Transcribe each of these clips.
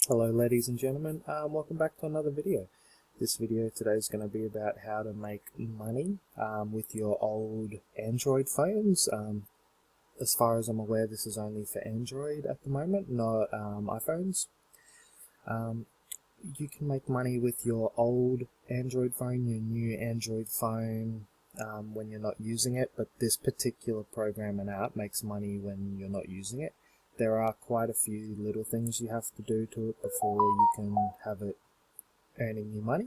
Hello ladies and gentlemen, welcome back to another video. This video today is going to be about how to make money with your old Android phones. As far as I'm aware, this is only for Android at the moment, not iPhones. You can make money with your old Android phone, your new Android phone, when you're not using it, but this particular program and app makes money when you're not using it. There are quite a few little things you have to do to it before you can have it earning you money,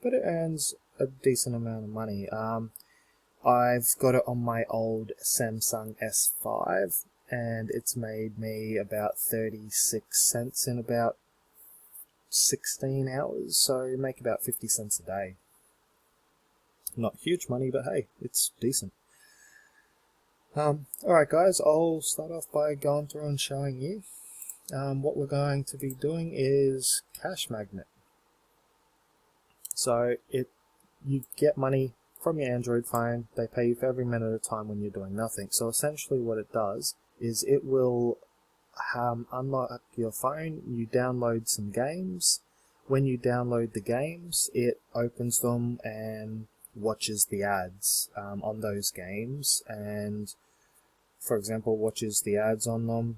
but it earns a decent amount of money. I've got it on my old Samsung S5 and it's made me about 36 cents in about 16 hours, so make about 50 cents a day. Not huge money, but hey, it's decent. Alright guys, I'll start off by going through and showing you. What we're going to be doing is Cash Magnet. So you get money from your Android phone, they pay you for every minute of time when you're doing nothing. So essentially what it does is it will unlock your phone, you download some games. When you download the games, it opens them and watches the ads on those games, and for example watches the ads on them.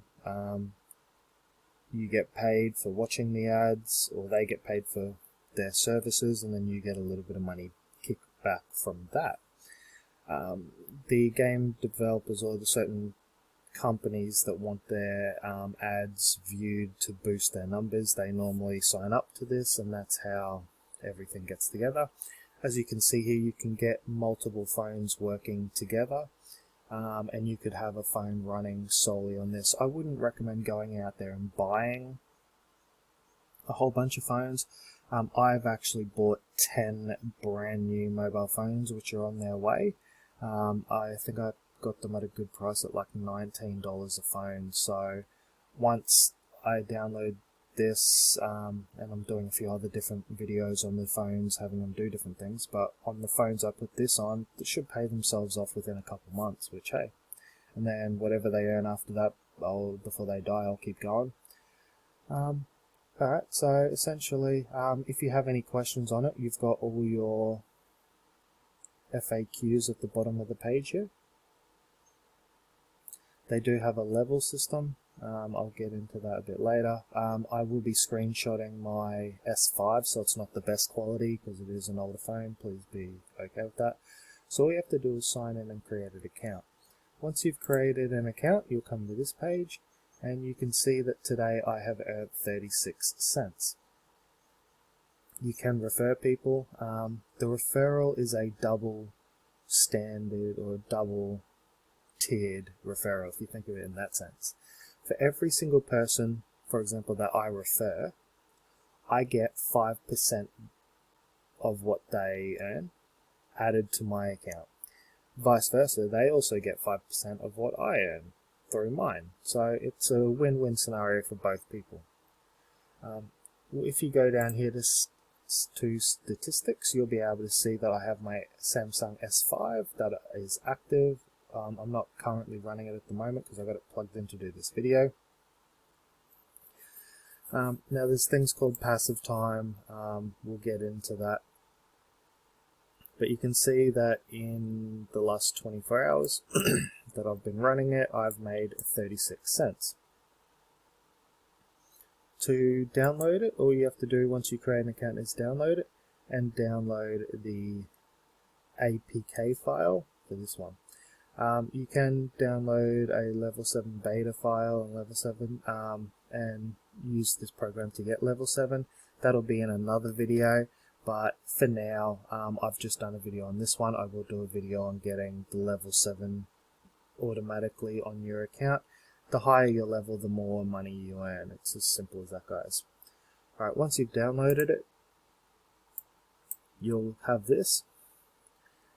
You get paid for watching the ads, or they get paid for their services, and then you get a little bit of money kickback from that. The game developers or the certain companies that want their ads viewed to boost their numbers, they normally sign up to this, and that's how everything gets together. As you can see here, you can get multiple phones working together, and you could have a phone running solely on this. I wouldn't recommend going out there and buying a whole bunch of phones. I've actually bought 10 brand new mobile phones which are on their way. I think I got them at a good price at like $19 a phone. So once I download this, and I'm doing a few other different videos on the phones, having them do different things, but on the phones I put this on, they should pay themselves off within a couple months, which hey, and then whatever they earn after that, before they die, I'll keep going. Alright, so essentially, if you have any questions on it, you've got all your FAQs at the bottom of the page here. They do have a level system. I'll get into that a bit later. I will be screenshotting my S5, so it's not the best quality because it is an older phone. Please be okay with that. So all you have to do is sign in and create an account. Once you've created an account, you'll come to this page, and you can see that today I have earned 36 cents. You can refer people. The referral is a double standard or double tiered referral, if you think of it in that sense. For every single person, for example, that I refer, I get 5% of what they earn added to my account. Vice versa, they also get 5% of what I earn through mine. So it's a win-win scenario for both people. If you go down here to statistics, you'll be able to see that I have my Samsung S5 that is active. I'm not currently running it at the moment because I got it plugged in to do this video. Now there's things called passive time, we'll get into that. But you can see that in the last 24 hours that I've been running it, I've made 36 cents. To download it, all you have to do once you create an account is download it, and download the APK file for this one. You can download a level 7 beta file and level 7 and use this program to get level 7. That'll be in another video, but for now I've just done a video on this one. I will do a video on getting the level 7 automatically on your account. The higher your level, the more money you earn. It's as simple as that, guys. Alright, once you've downloaded it, you'll have this.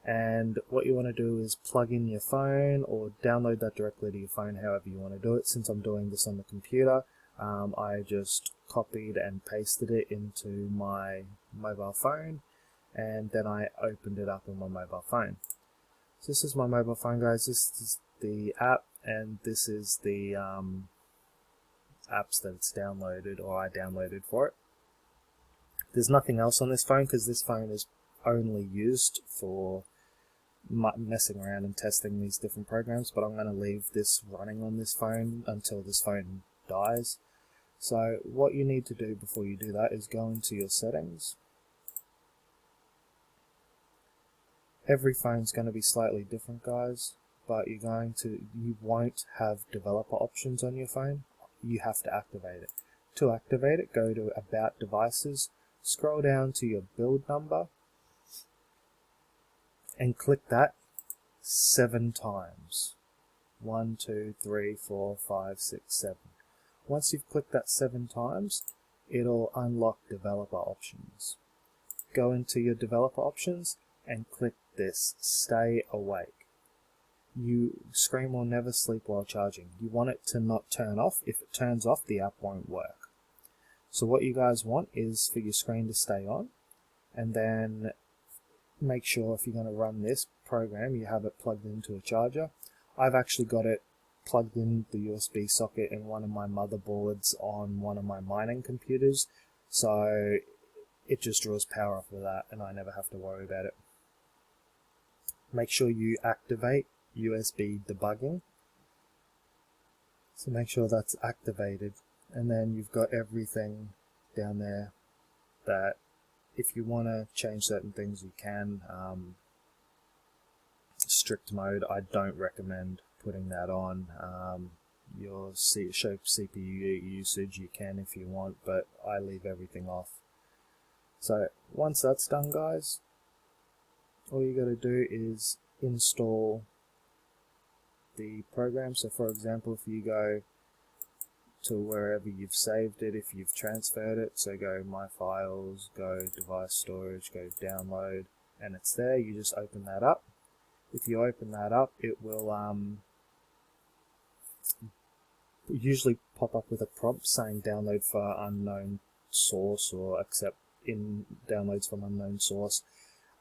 And what you want to do is plug in your phone or download that directly to your phone, however you want to do it. Since I'm doing this on the computer, I just copied and pasted it into my mobile phone, and then I opened it up on my mobile phone. So this is my mobile phone, guys. This is the app, and this is the apps that it's downloaded or I downloaded for it. There's nothing else on this phone because this phone is only used for messing around and testing these different programs, but I'm going to leave this running on this phone until this phone dies. So what you need to do before you do that is go into your settings. Every phone's going to be slightly different, guys, but you won't have developer options on your phone. You have to activate it. To activate it, go to About Devices, scroll down to your build number, and click that 7 times. 1, 2, 3, 4, 5, 6, 7. Once you've clicked that 7 times, it'll unlock developer options. Go into your developer options and click this, Stay Awake. Your screen will never sleep while charging. You want it to not turn off. If it turns off, the app won't work. So what you guys want is for your screen to stay on, and then make sure if you're going to run this program you have it plugged into a charger. I've actually got it plugged in the USB socket in one of my motherboards on one of my mining computers, so it just draws power off of that and I never have to worry about it. Make sure you activate USB debugging, so make sure that's activated, and then you've got everything down there that if you want to change certain things you can. Strict mode, I don't recommend putting that on. Your show CPU usage you can if you want, but I leave everything off. So once that's done, guys, all you got to do is install the program. So for example, if you go to wherever you've saved it, if you've transferred it, so go My Files, go Device Storage, go Download, and it's there. You just open that up. If you open that up, it will usually pop up with a prompt saying download for unknown source or accept in downloads from unknown source.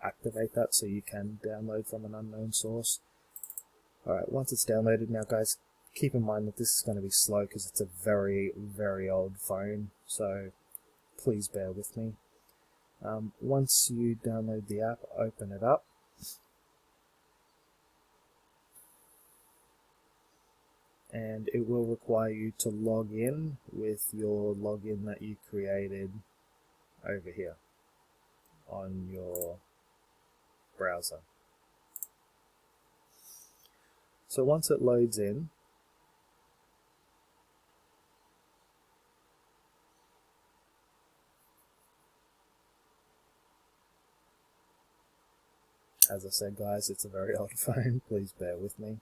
Activate that so you can download from an unknown source. Alright, once it's downloaded, now guys, keep in mind that this is going to be slow because it's a very, very old phone, so please bear with me. Once you download the app, open it up. And it will require you to log in with your login that you created over here on your browser. So once it loads in, as I said, guys, it's a very old phone, please bear with me.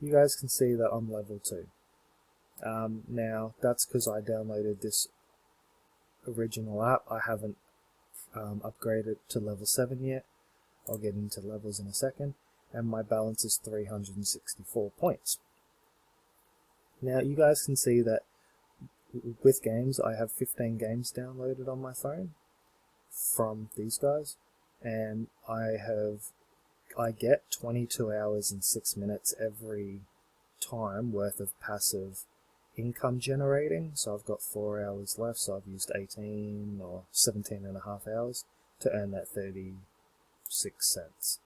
You guys can see that I'm level 2. Now, that's because I downloaded this original app. I haven't upgraded to level 7 yet. I'll get into levels in a second. And my balance is 364 points. Now, you guys can see that with games, I have 15 games downloaded on my phone from these guys. And I get 22 hours and 6 minutes every time worth of passive income generating. So I've got 4 hours left, so I've used 18 or 17 and a half hours to earn that 36 cents.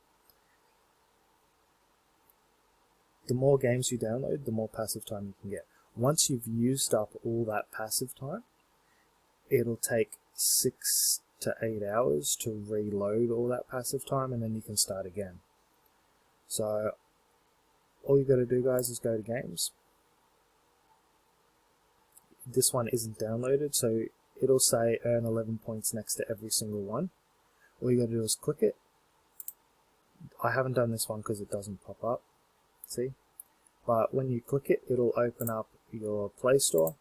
The more games you download, the more passive time you can get. Once you've used up all that passive time, it'll take 6 to 8 hours to reload all that passive time, and then you can start again. So all you got to do, guys, is go to games. This one isn't downloaded, so it'll say earn 11 points next to every single one. All you got to do is click it. I haven't done this one because it doesn't pop up, see? But when you click it, it'll open up your Play Store,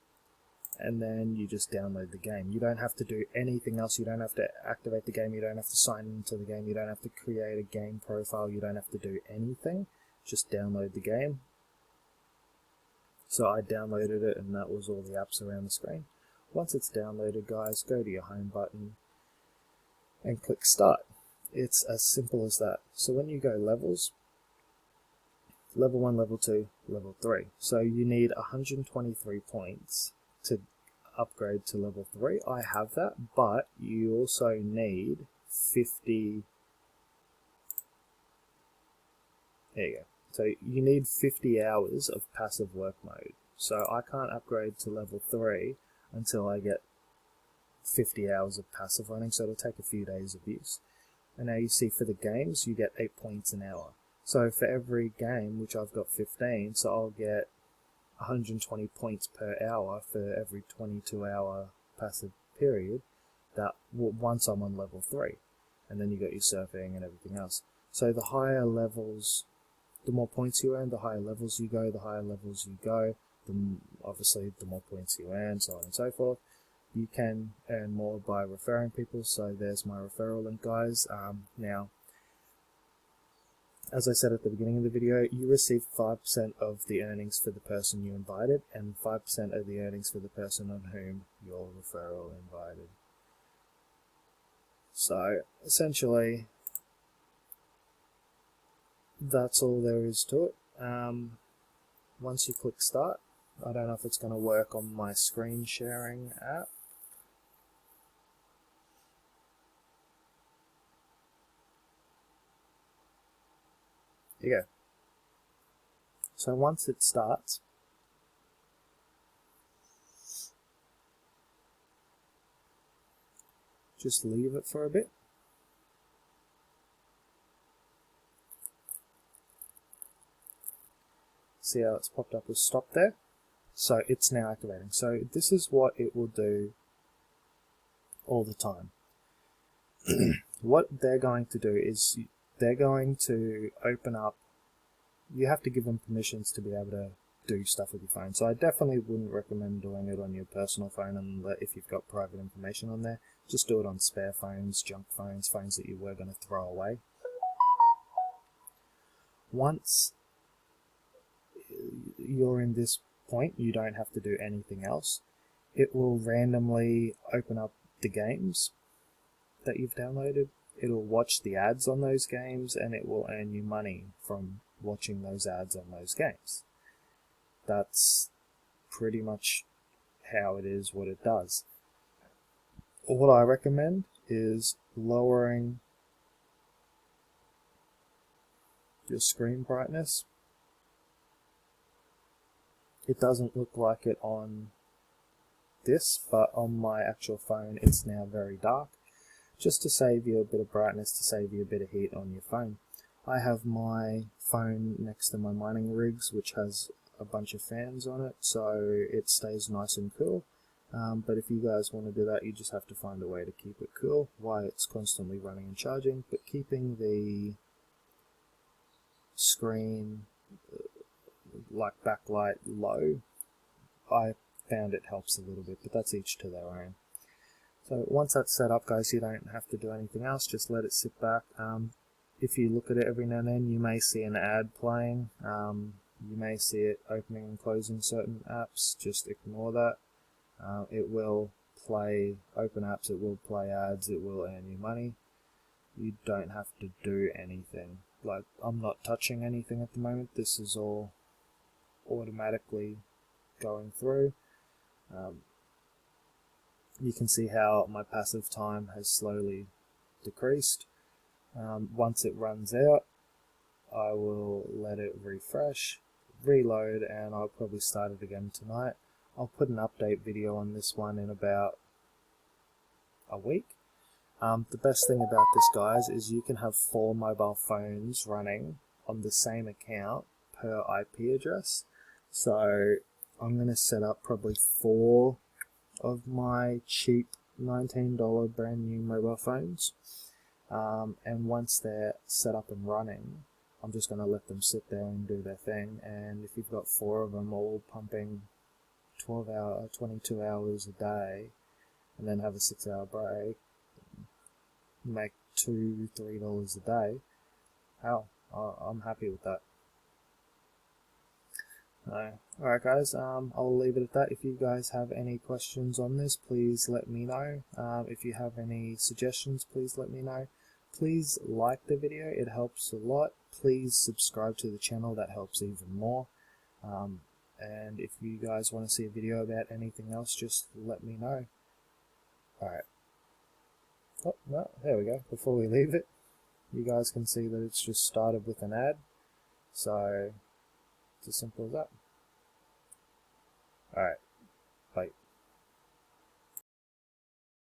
and then you just download the game. You don't have to do anything else. You don't have to activate the game. You don't have to sign into the game. You don't have to create a game profile. You don't have to do anything. Just download the game. So I downloaded it, and that was all the apps around the screen. Once it's downloaded, guys, go to your home button and click start. It's as simple as that. So when you go levels, level 1, level 2, level 3. So you need 123 points to upgrade to level 3. I have that, but you also need 50. There you go. So you need 50 hours of passive work mode. So I can't upgrade to level 3 until I get 50 hours of passive running, so it'll take a few days of use. And now you see for the games, you get 8 points an hour. So for every game, which I've got 15, so I'll get 120 points per hour for every 22-hour passive period, that once I'm on level 3. And then you got your surfing and everything else. So the higher levels, the more points you earn, the higher levels you go, obviously the more points you earn, so on and so forth. You can earn more by referring people, so there's my referral link, guys. Now, as I said at the beginning of the video, you receive 5% of the earnings for the person you invited, and 5% of the earnings for the person on whom your referral invited. So, essentially, that's all there is to it. Once you click start, I don't know if it's going to work on my screen sharing app. Here you go. So once it starts, just leave it for a bit. See how it's popped up as stop there? So it's now activating. So this is what it will do all the time. What they're going to do is they're going to open up, you have to give them permissions to be able to do stuff with your phone. So I definitely wouldn't recommend doing it on your personal phone, and if you've got private information on there, just do it on spare phones, junk phones, phones that you were going to throw away. Once you're in this point, you don't have to do anything else. It will randomly open up the games that you've downloaded. It'll watch the ads on those games, and it will earn you money from watching those ads on those games. That's pretty much how it is, what it does. What I recommend is lowering your screen brightness. It doesn't look like it on this, but on my actual phone it's now very dark, just to save you a bit of brightness, to save you a bit of heat on your phone. I have my phone next to my mining rigs, which has a bunch of fans on it, so it stays nice and cool. But if you guys want to do that, you just have to find a way to keep it cool while it's constantly running and charging. But keeping the screen like backlight low, I found it helps a little bit, but that's each to their own. So once that's set up, guys, you don't have to do anything else, just let it sit back. If you look at it every now and then, you may see an ad playing, you may see it opening and closing certain apps, just ignore that. It will play open apps, it will play ads, it will earn you money. You don't have to do anything. Like, I'm not touching anything at the moment, this is all automatically going through. You can see how my passive time has slowly decreased. Once it runs out, I will let it refresh, reload, and I'll probably start it again tonight. I'll put an update video on this one in about a week. The best thing about this, guys, is you can have 4 mobile phones running on the same account per IP address. So I'm going to set up probably 4 of my cheap $19 brand new mobile phones. And once they're set up and running, I'm just going to let them sit there and do their thing. And if you've got 4 of them all pumping 22 hours a day, and then have a 6-hour break, make $2-3 a day, hell, I'm happy with that. Alright guys, I'll leave it at that. If you guys have any questions on this, please let me know. If you have any suggestions, please let me know. Please like the video, it helps a lot. please subscribe to the channel. That helps even more. And if you guys want to see a video about anything else, just let me know. Alright. Oh, no, there we go. Before we leave it, you guys can see that it's just started with an ad. So, it's as simple as that. Alright.